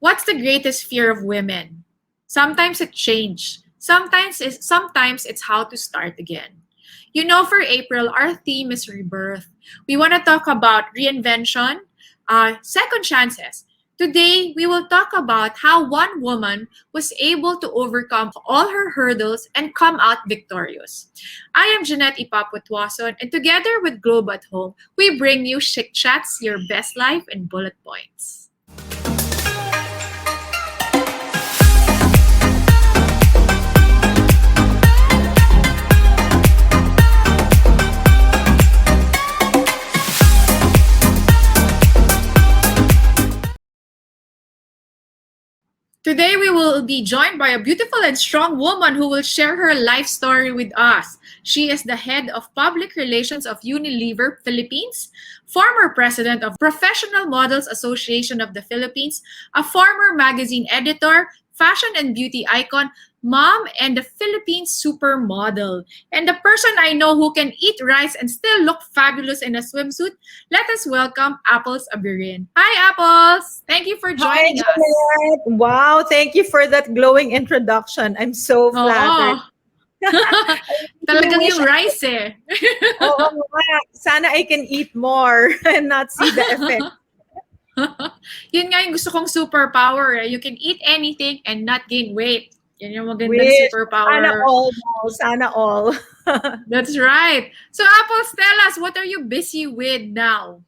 What's the greatest fear of women? Sometimes it's change. Sometimes it's how to start again. For April, our theme is rebirth. We want to talk about reinvention, second chances. Today, we will talk about how one woman was able to overcome all her hurdles and come out victorious. I am Jeanette Ipapo-Tuason, and together with Globe at Home, we bring you Chic Chats, your best life in bullet points. Today, we will be joined by a beautiful and strong woman who will share her life story with us. She is the head of public relations of Unilever Philippines, former president of Professional Models Association of the Philippines, a former magazine editor, fashion and beauty icon, mom, and the Philippines supermodel. And the person I know who can eat rice and still look fabulous in a swimsuit, let us welcome Apples Aberin. Hi, Apples! Thank you for Hi, joining us. Jeanette. Wow, thank you for that glowing introduction. I'm so Oo. flattered. I really Talagang wish, yung rice eh. oo nga, sana I can eat more and not see the effect. Yun nga yung gusto kong superpower eh. You can eat anything and not gain weight. Yan yung magandang Wish. Sana superpower. all, no, sana all. That's right. So Apples, tell us, what are you busy with now?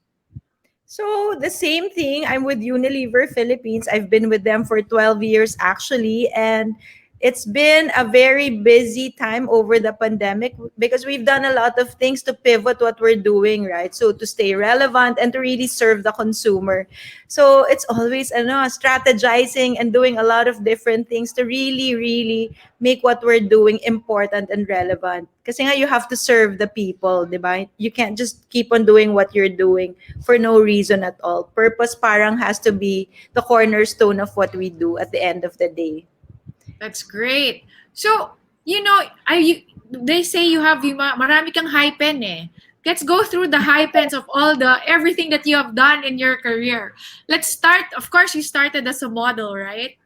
So the same thing, I'm with Unilever Philippines. I've been with them for 12 years actually, and it's been a very busy time over the pandemic because we've done a lot of things to pivot what we're doing, right? So to stay relevant and to really serve the consumer. So it's always strategizing and doing a lot of different things to really make what we're doing important and relevant. Kasi nga you have to serve the people, di ba? You can't just keep on doing what you're doing for no reason at all. Purpose parang has to be the cornerstone of what we do at the end of the day. That's great. So, they say marami kang high pen eh. Let's go through the high pens of everything that you have done in your career. Let's start, of course, you started as a model, right?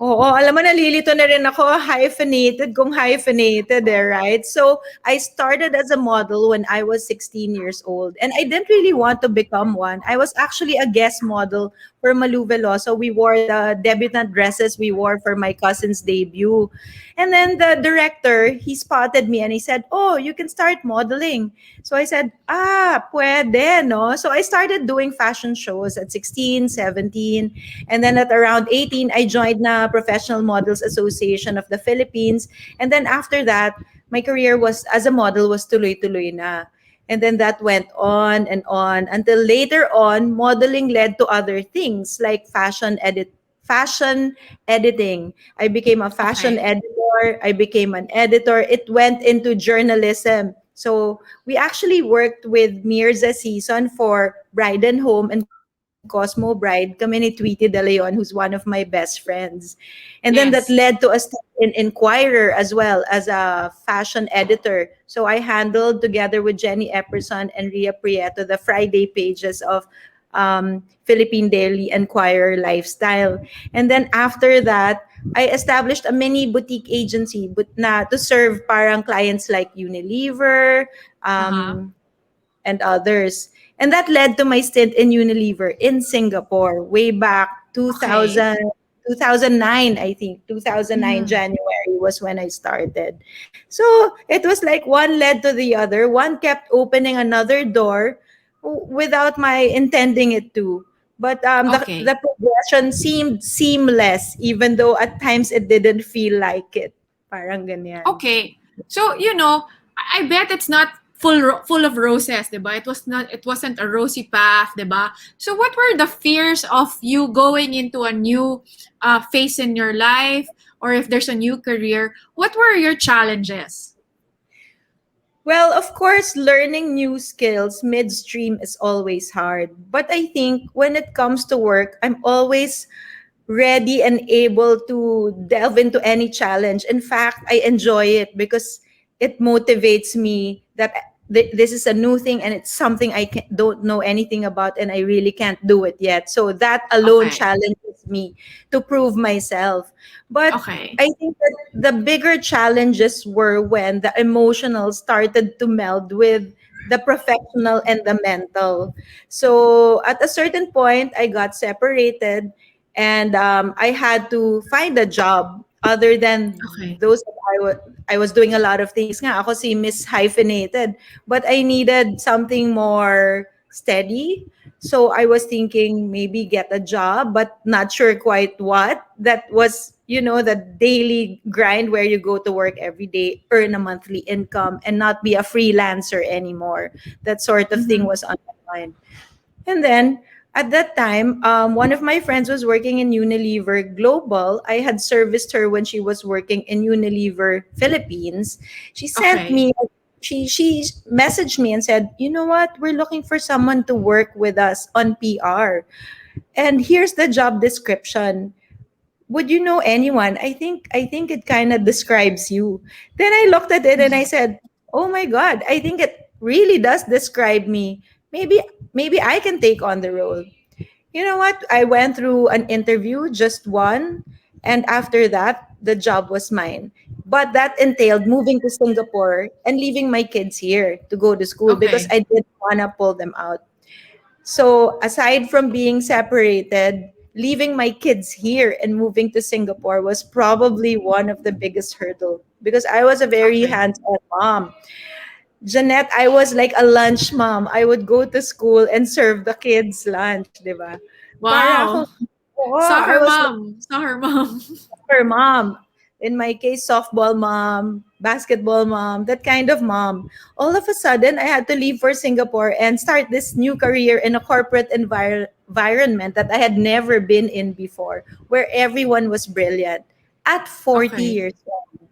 Oo, alam mo, nalilito na rin ako, hyphenated kung hyphenated right? So, I started as a model when I was 16 years old. And I didn't really want to become one. I was actually a guest model for Malu Veloso. We wore the debutante dresses we wore for my cousin's debut. And then the director, he spotted me and he said, "Oh, you can start modeling." So I said, pwede, no? So I started doing fashion shows at 16, 17. And then at around 18, I joined na Professional Models Association of the Philippines. And then after that, my career was as a model was tuloy-tuloy na. And then that went on and on until later on, modeling led to other things like fashion editing. I became a fashion Okay. editor. I became an editor. It went into journalism. So we actually worked with Mirza Season for Bride and Home and Cosmo Bride. Kami ni Tweety De Leon, who's one of my best friends. And then that led Yes. to a step in Inquirer as well as a fashion editor. So I handled together with Jenny Epperson and Ria Prieto the Friday pages of Philippine Daily Enquirer Lifestyle. And then after that, I established a mini boutique agency but na to serve parang clients like Unilever, Uh-huh. and others. And that led to my stint in Unilever in Singapore way back Okay. 2009, I think. 2009 Mm. January was when I started. So it was like one led to the other. One kept opening another door without my intending it to. But the Okay. progression seemed seamless, even though at times it didn't feel like it. Parang ganyan. Okay. So, I bet it's not full of roses, 'di ba? It wasn't a rosy path, 'di ba? So what were the fears of you going into a new phase in your life, or if there's a new career? What were your challenges? Well, of course, learning new skills midstream is always hard. But I think when it comes to work, I'm always ready and able to delve into any challenge. In fact, I enjoy it because it motivates me that this is a new thing, and it's something don't know anything about, and I really can't do it yet. So that alone Okay. challenges me to prove myself. But Okay. I think that the bigger challenges were when the emotional started to meld with the professional and the mental. So at a certain point, I got separated, and I had to find a job other than Okay. those that I was doing a lot of things. Nga, ako si Miss Hyphenated. But I needed something more steady. So I was thinking maybe get a job, but not sure quite what. That was, the daily grind where you go to work every day, earn a monthly income, and not be a freelancer anymore. That sort of thing Mm-hmm. was on my mind. And then at that time, one of my friends was working in Unilever Global. I had serviced her when she was working in Unilever Philippines. She sent Okay. me, she messaged me and said, "You know what? We're looking for someone to work with us on PR. And here's the job description. Would you know anyone? I think it kind of describes you." Then I looked at it and I said, "Oh my god, I think it really does describe me. Maybe I can take on the role." You know what? I went through an interview, just one, and after that, the job was mine. But that entailed moving to Singapore and leaving my kids here to go to school because Okay. I didn't want to pull them out. So, aside from being separated, leaving my kids here and moving to Singapore was probably one of the biggest hurdle because I was a very Okay. hands-on mom. Jeanette, I was like a lunch mom. I would go to school and serve the kids lunch, di ba? Para ako, Wow. oo, I Soccer was like mom. Soccer mom. her mom. In my case, softball mom, basketball mom, that kind of mom. All of a sudden, I had to leave for Singapore and start this new career in a corporate environment that I had never been in before, where everyone was brilliant at 40 Okay. years old.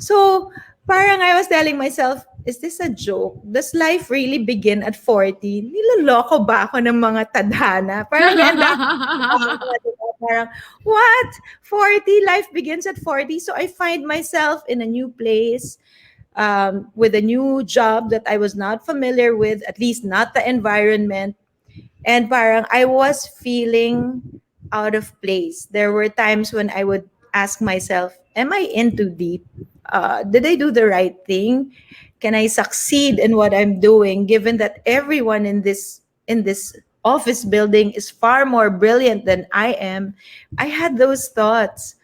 So, parang I was telling myself, is this a joke? Does life really begin at 40? Niloloko ba ako ng mga tadhana? Parang ang dami parang, what? 40? Life begins at 40? So I find myself in a new place, with a new job that I was not familiar with, at least not the environment. And parang I was feeling out of place. There were times when I would ask myself, am I in too deep? Did I do the right thing? Can I succeed in what I'm doing given that everyone in this office building is far more brilliant than I am? I had those thoughts.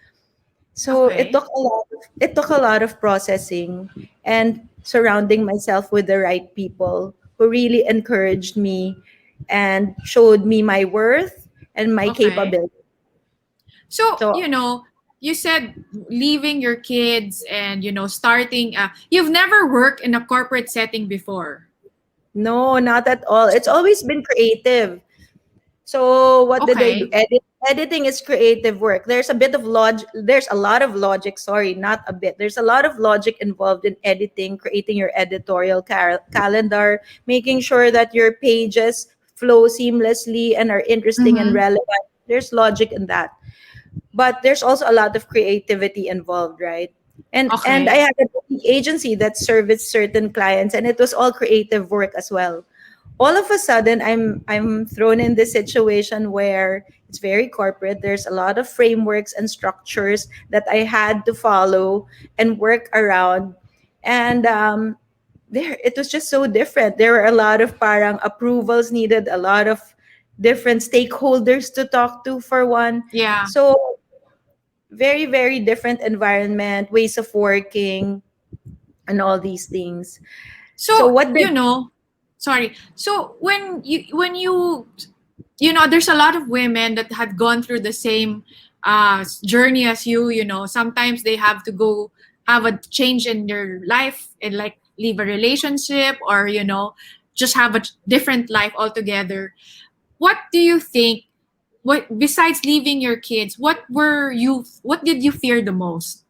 So Okay. it took a lot of processing and surrounding myself with the right people who really encouraged me and showed me my worth and my Okay. capability. So, So you said leaving your kids and, starting, you've never worked in a corporate setting before. no, not at all. It's always been creative. So what did I do? Okay. Editing is creative work. There's a bit of logic. There's a lot of logic. Sorry, not a bit. There's a lot of logic involved in editing, creating your editorial calendar, making sure that your pages flow seamlessly and are interesting and Mm-hmm. relevant. There's logic in that, but there's also a lot of creativity involved, right? And I Okay. had a boutique agency that serviced certain clients, and it was all creative work as well. All of a sudden, I'm thrown in this situation where it's very corporate. There's a lot of frameworks and structures that I had to follow and work around. And there it was just so different. There were a lot of parang approvals needed, a lot of different stakeholders to talk to for one. Yeah. So very, very different environment, ways of working, and all these things. So So, what did sorry. So when you there's a lot of women that had gone through the same journey as you. Sometimes they have to go have a change in their life and like leave a relationship or just have a different life altogether. What do you think, what besides leaving your kids, what did you fear the most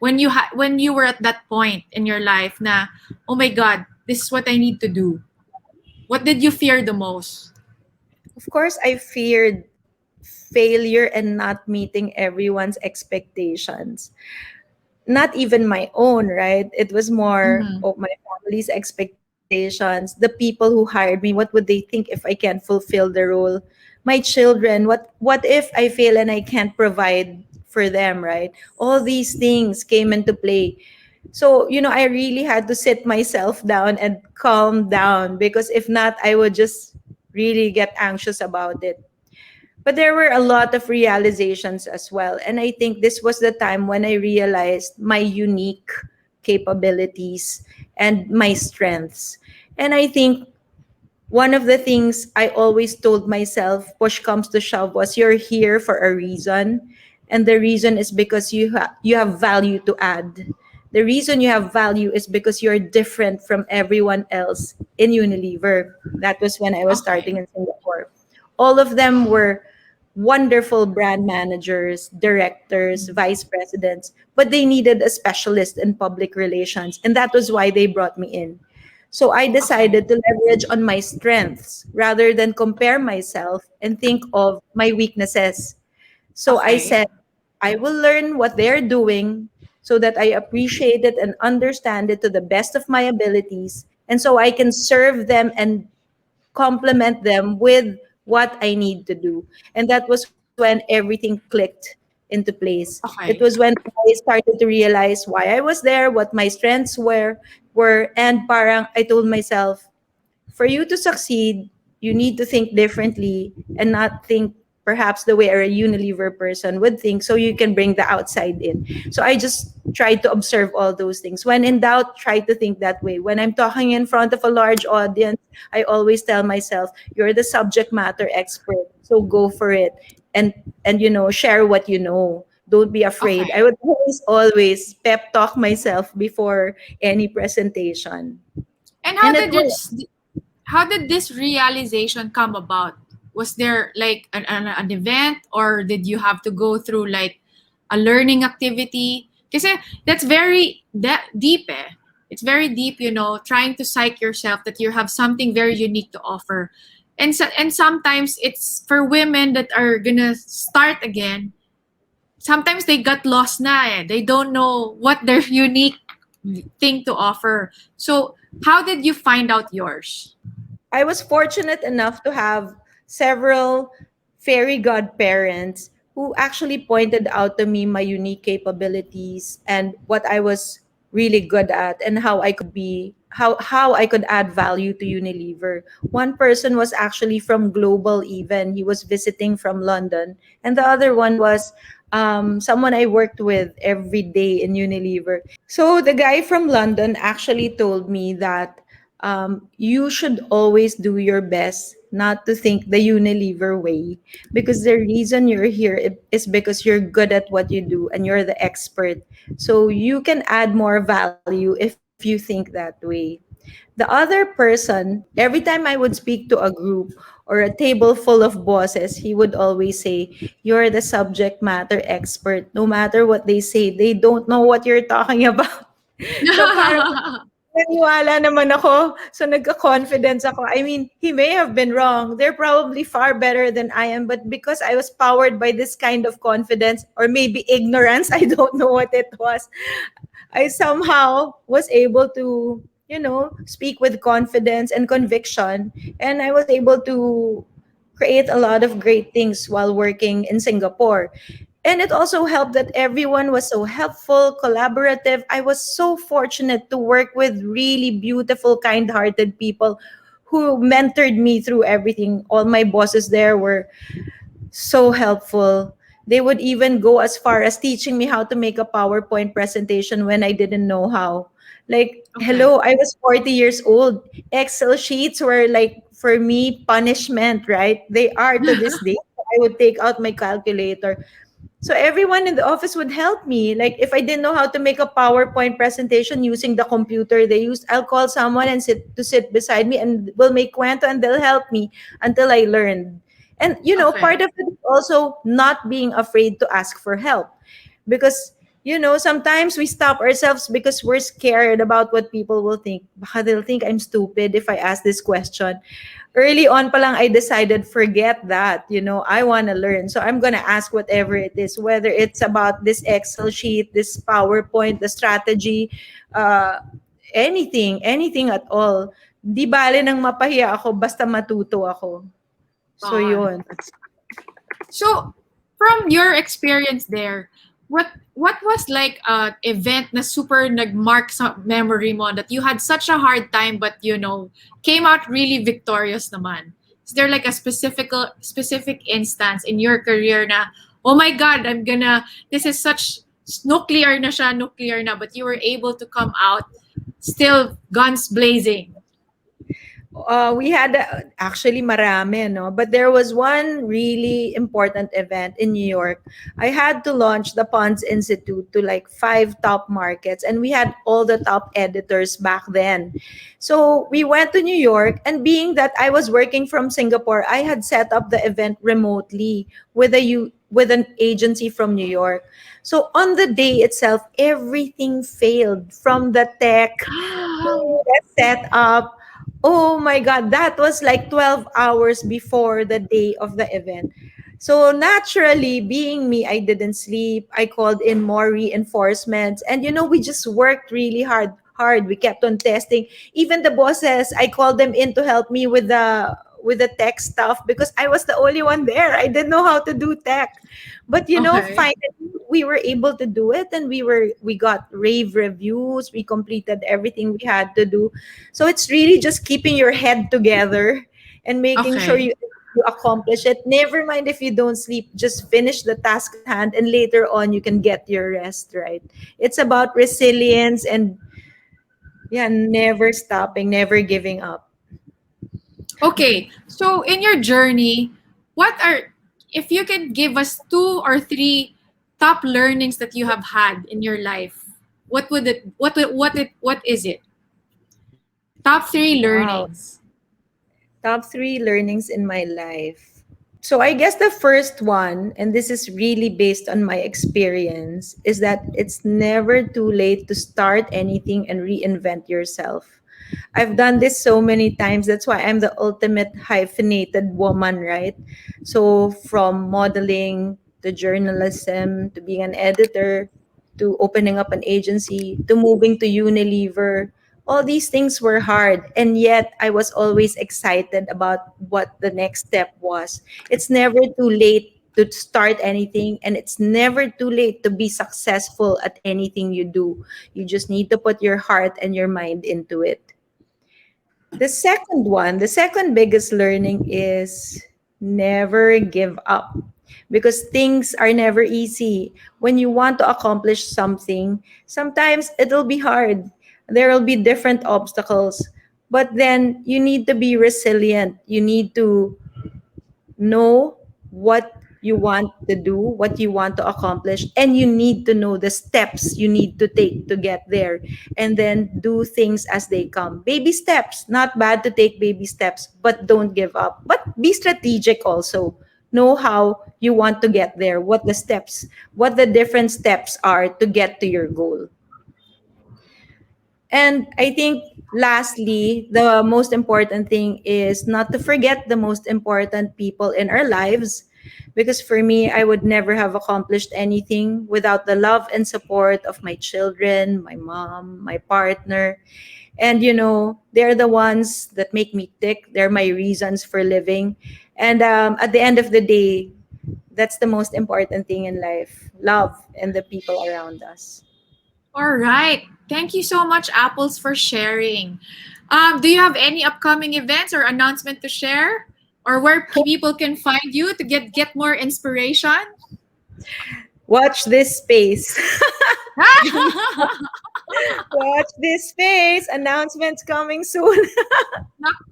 when you were at that point in your life na, oh my god, this is what I need to do? What did you fear the most? of course I feared failure and not meeting everyone's expectations. Not even my own, right? It was more Mm-hmm. of my family's expectations expectations, the people who hired me, what would they think if I can't fulfill the role? My children, what if I fail and I can't provide for them, right? All these things came into play. So, I really had to sit myself down and calm down, because if not, I would just really get anxious about it. But there were a lot of realizations as well. And I think this was the time when I realized my unique capabilities and my strengths. And I think one of the things I always told myself, push comes to shove, was you're here for a reason. And the reason is because you have value to add. The reason you have value is because you're different from everyone else in Unilever. That was when I was Okay. starting in Singapore. All of them were wonderful brand managers, directors, vice presidents, but they needed a specialist in public relations. And that was why they brought me in. So I Okay. decided to leverage on my strengths rather than compare myself and think of my weaknesses. So I Okay. said, I will learn what they're doing so that I appreciate it and understand it to the best of my abilities. And so I can serve them and complement them with what I need to do. And that was when everything clicked into place. It was Okay. when I started to realize why I was there, what my strengths were, and parang I told myself, for you to succeed, you need to think differently and not think perhaps the way a Unilever person would think, so you can bring the outside in. So I just tried to observe all those things. When in doubt, try to think that way. When I'm talking in front of a large audience, I always tell myself, you're the subject matter expert, so go for it. And share what you know. Don't be afraid. I Okay. would always pep talk myself before any presentation. And And it worked. how did this realization come about? Was there like an event, or did you have to go through like a learning activity? Kasi that's very that deep eh. It's very deep, trying to psych yourself that you have something very unique to offer. And sometimes it's for women that are gonna start again. Sometimes they got lost na eh. They don't know what their unique thing to offer. So how did you find out yours? I was fortunate enough to have several fairy godparents who actually pointed out to me my unique capabilities and what I was really good at, and how I could add value to Unilever. One person was actually from Global Even. He was visiting from London. And the other one was someone I worked with every day in Unilever. So the guy from London actually told me that you should always do your best not to think the Unilever way, because the reason you're here is because you're good at what you do and you're the expert. So you can add more value if you think that way. The other person, every time I would speak to a group or a table full of bosses, he would always say, you're the subject matter expert. No matter what they say, they don't know what you're talking about. So parang naniwala naman ako. So nagka-confidence ako. I mean, he may have been wrong. They're probably far better than I am. But because I was powered by this kind of confidence, or maybe ignorance, I don't know what it was, I somehow was able to, speak with confidence and conviction. And I was able to create a lot of great things while working in Singapore. And it also helped that everyone was so helpful, collaborative. I was so fortunate to work with really beautiful, kind hearted people who mentored me through everything. All my bosses there were so helpful. They would even go as far as teaching me how to make a PowerPoint presentation when I didn't know how. Like, Okay. hello, I was 40 years old. Excel sheets were like, for me, punishment, right? They are to this day. I would take out my calculator. So everyone in the office would help me. Like if I didn't know how to make a PowerPoint presentation using the computer they used, I'll call someone and sit beside me, and we'll make cuento and they'll help me until I learned. And part Okay. of it is also not being afraid to ask for help, because sometimes we stop ourselves because we're scared about what people will think. Baka they'll think I'm stupid if I ask this question. Early on pa lang, I decided, forget that. I want to learn. So I'm going to ask whatever it is, whether it's about this Excel sheet, this PowerPoint, the strategy, uh, anything at all. Di bale nang mapahiya ako, basta matuto ako. So, Ah, yun. so, from your experience there, what was like a event na super nagmark sa memory mo that you had such a hard time but came out really victorious naman? Is there like a specific instance in your career na, oh my God, this is such nuclear na, but you were able to come out still guns blazing? We had actually marami, no? But there was one really important event in New York. I had to launch the Ponds Institute to like 5 top markets, and we had all the top editors back then. So we went to New York, and being that I was working from Singapore, I had set up the event remotely with an agency from New York. So on the day itself, everything failed from the tech to the setup. Oh my God, that was like 12 hours before the day of the event. So naturally, being me, I didn't sleep. I called in more reinforcements. And we just worked really hard. We kept on testing. Even the bosses, I called them in to help me with the tech stuff because I was the only one there. I didn't know how to do tech. But Okay. finally we were able to do it, and we got rave reviews. We completed everything we had to do. So it's really just keeping your head together and making sure Okay. you accomplish it. Never mind if you don't sleep, just finish the task at hand, and later on you can get your rest, right? It's about resilience and, yeah, never stopping, never giving up. Okay, so in your journey, if you can give us 2 or 3 top learnings that you have had in your life, what is it? Top 3 Wow. learnings. Top 3 learnings in my life. So I guess the first one, and this is really based on my experience, is that it's never too late to start anything and reinvent yourself. I've done this so many times. That's why I'm the ultimate hyphenated woman, right? So from modeling to journalism to being an editor to opening up an agency to moving to Unilever, all these things were hard. And yet I was always excited about what the next step was. It's never too late to start anything, and it's never too late to be successful at anything you do. You just need to put your heart and your mind into it. The second biggest learning is never give up, because things are never easy. When you want to accomplish something, sometimes it'll be hard. There will be different obstacles, but then you need to be resilient. You need to know what you want to do, what you want to accomplish, and you need to know the steps you need to take to get there, and then do things as they come. Baby steps, not bad to take baby steps, but don't give up. But be strategic also. Know how you want to get there, what the different steps are to get to your goal. And I think lastly, the most important thing is not to forget the most important people in our lives. Because for me, I would never have accomplished anything without the love and support of my children, my mom, my partner. And, they're the ones that make me tick. They're my reasons for living. And at the end of the day, that's the most important thing in life, love and the people around us. All right. Thank you so much, Apples, for sharing. Do you have any upcoming events or announcement to share, or where people can find you to get more inspiration? Watch this space. Watch this space. Announcements coming soon.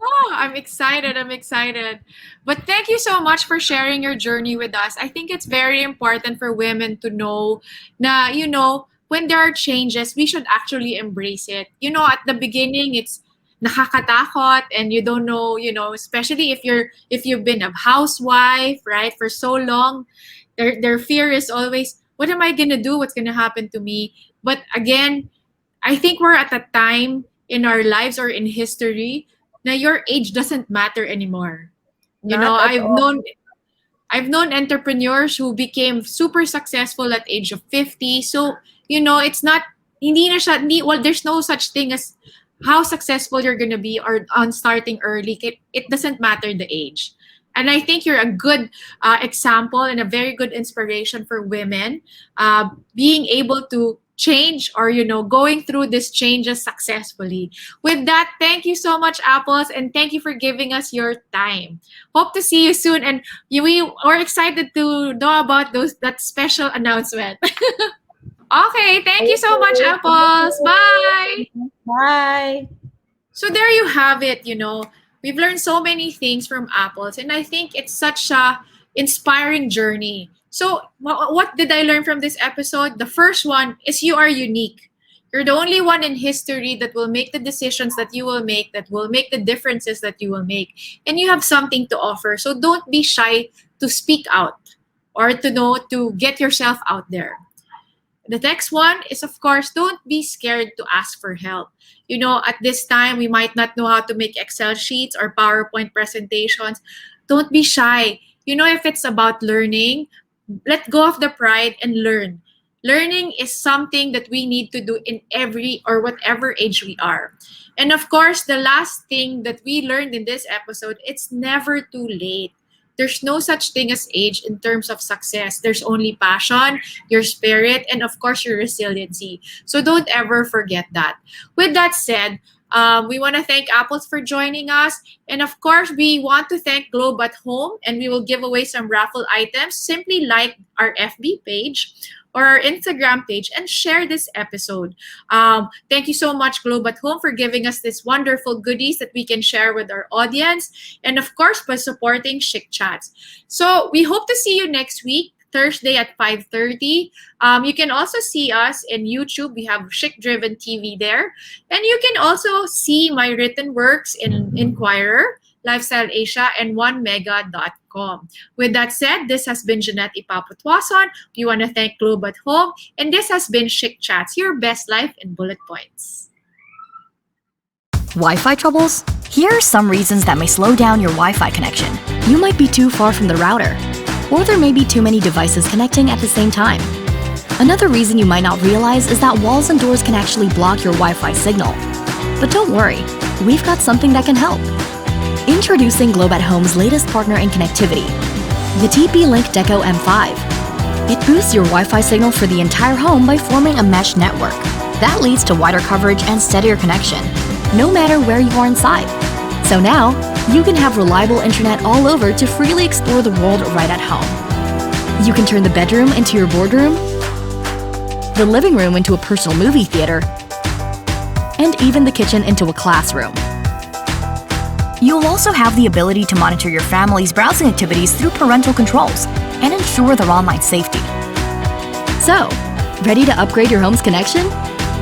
Oh, I'm excited. I'm excited. But thank you so much for sharing your journey with us. I think it's very important for women to know na, when there are changes, we should actually embrace it. At the beginning, it's nakakatakot and you don't know, especially if you've been a housewife, right, for so long, their fear is always, what am I going to do? What's going to happen to me? But again, I think we're at a time in our lives or in history na your age doesn't matter anymore. You know, Not at I've all. known I've known entrepreneurs who became super successful at age of 50. So, it's not, hindi na siya, well, there's no such thing as how successful you're going to be or on starting early, it doesn't matter the age. And I think you're a good example and a very good inspiration for women being able to change or, going through these changes successfully. With that, thank you so much, Apples, and thank you for giving us your time. Hope to see you soon, and we are excited to know about that special announcement. Okay, thank you so much, Apples. Bye. Bye. So there you have it, We've learned so many things from Apples, and I think it's such a inspiring journey. So what did I learn from this episode? The first one is you are unique. You're the only one in history that will make the decisions that you will make, that will make the differences that you will make. And you have something to offer. So don't be shy to speak out or to get yourself out there. The next one is, of course, don't be scared to ask for help. At this time, we might not know how to make Excel sheets or PowerPoint presentations. Don't be shy. If it's about learning, let go of the pride and learn. Learning is something that we need to do in every or whatever age we are. And of course, the last thing that we learned in this episode, it's never too late. There's no such thing as age in terms of success. There's only passion, your spirit, and of course, your resiliency. So don't ever forget that. With that said, we want to thank Apples for joining us. And of course, we want to thank Globe at Home, and we will give away some raffle items. Simply like our FB page or our Instagram page and share this episode. Thank you so much, Globe at Home, for giving us this wonderful goodies that we can share with our audience. And of course, by supporting Chic Chats. So we hope to see you next week, Thursday at 5:30. You can also see us in YouTube. We have Chic Driven TV there. And you can also see my written works in Inquirer, Lifestyle Asia, and OneMega.com. With that said, this has been Jeanette Ipapo-Tuason. We want to thank Globe at Home. And this has been Chic Chats, your best life in bullet points. Wi-Fi troubles? Here are some reasons that may slow down your Wi-Fi connection. You might be too far from the router, or there may be too many devices connecting at the same time. Another reason you might not realize is that walls and doors can actually block your Wi-Fi signal. But don't worry, we've got something that can help. Introducing Globe at Home's latest partner in connectivity, the TP-Link Deco M5. It boosts your Wi-Fi signal for the entire home by forming a mesh network. That leads to wider coverage and steadier connection, no matter where you are inside. So now, you can have reliable internet all over to freely explore the world right at home. You can turn the bedroom into your boardroom, the living room into a personal movie theater, and even the kitchen into a classroom. You'll also have the ability to monitor your family's browsing activities through parental controls and ensure their online safety. So, ready to upgrade your home's connection?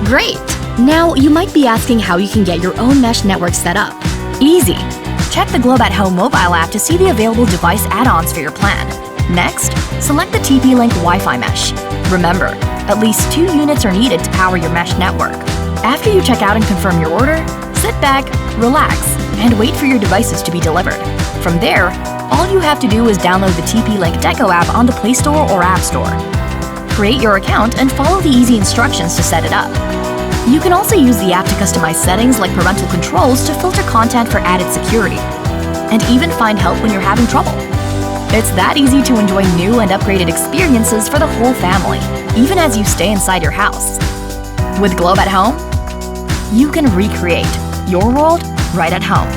Great! Now, you might be asking how you can get your own mesh network set up. Easy! Check the Globe at Home mobile app to see the available device add-ons for your plan. Next, select the TP-Link Wi-Fi mesh. Remember, at least 2 units are needed to power your mesh network. After you check out and confirm your order, sit back, relax, and wait for your devices to be delivered. From there, all you have to do is download the TP-Link Deco app on the Play Store or App Store. Create your account and follow the easy instructions to set it up. You can also use the app to customize settings like parental controls to filter content for added security, and even find help when you're having trouble. It's that easy to enjoy new and upgraded experiences for the whole family, even as you stay inside your house. With Globe at Home, you can recreate your world right at home.